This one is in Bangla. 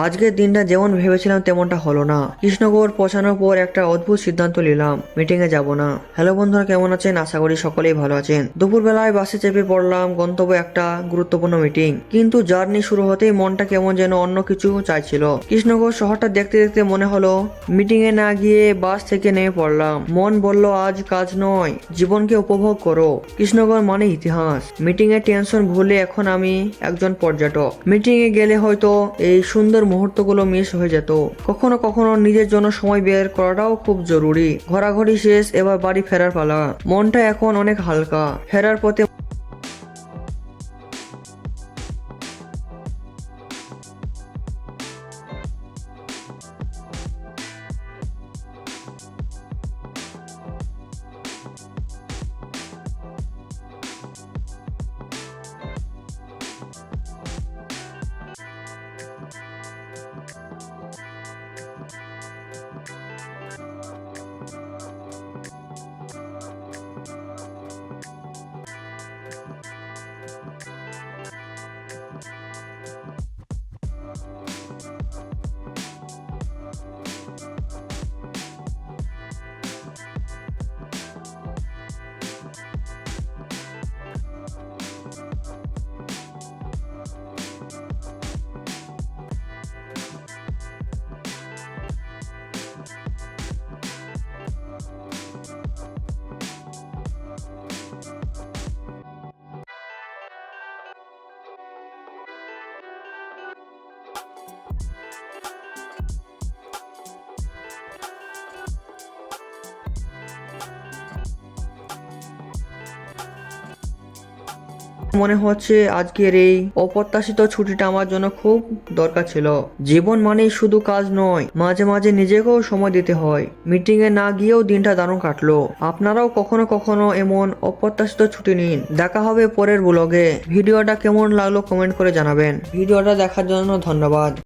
আজকের দিনটা যেমন ভেবেছিলাম তেমনটা হলো না। কৃষ্ণগড় পৌঁছানোর পর একটা অদ্ভুত সিদ্ধান্ত নিলাম, মিটিং এ যাব না। হ্যালো বন্ধুরা, কেমন আছেন? আশা করি সকলেই ভালো আছেন। দুপুরবেলায় বাসে চেপে পড়লাম, গন্তব্য একটা গুরুত্বপূর্ণ মিটিং। কিন্তু জার্নি শুরু হতেই মনটা কেমন যেন অন্য কিছু চাইছিল। কৃষ্ণগড় শহরটা দেখতে দেখতে মনে হলো মিটিং এ না গিয়ে বাস থেকে নেমে পড়লাম। মন বলল আজ কাজ নয়, জীবনকে উপভোগ করো। কৃষ্ণগড় মানে ইতিহাস। মিটিং এর টেনশন ভুলে এখন আমি একজন পর্যটক। মিটিং এ গেলে হয়তো এই সুন্দর মুহূর্তগুলো মিস হয়ে যেত। কখনো কখনো নিজের জন্য সময় বের করাটাও খুব জরুরি। ঘোরাঘুরি শেষ, এবার বাড়ি ফেরার পালা। মনটা এখন অনেক হালকা। ফেরার পথে মনে হচ্ছে আজকের এই অপ্রত্যাশিত ছুটিটা আমার জন্য খুব দরকার ছিল। জীবন মানেই শুধু কাজ নয়, মাঝে মাঝে নিজেকেও সময় দিতে হয়। মিটিং এ না গিয়েও দিনটা দারুণ কাটলো। আপনারাও কখনো কখনো এমন অপ্রত্যাশিত ছুটি নিন। দেখা হবে পরের ব্লগে। ভিডিওটা কেমন লাগলো কমেন্ট করে জানাবেন। ভিডিওটা দেখার জন্য ধন্যবাদ।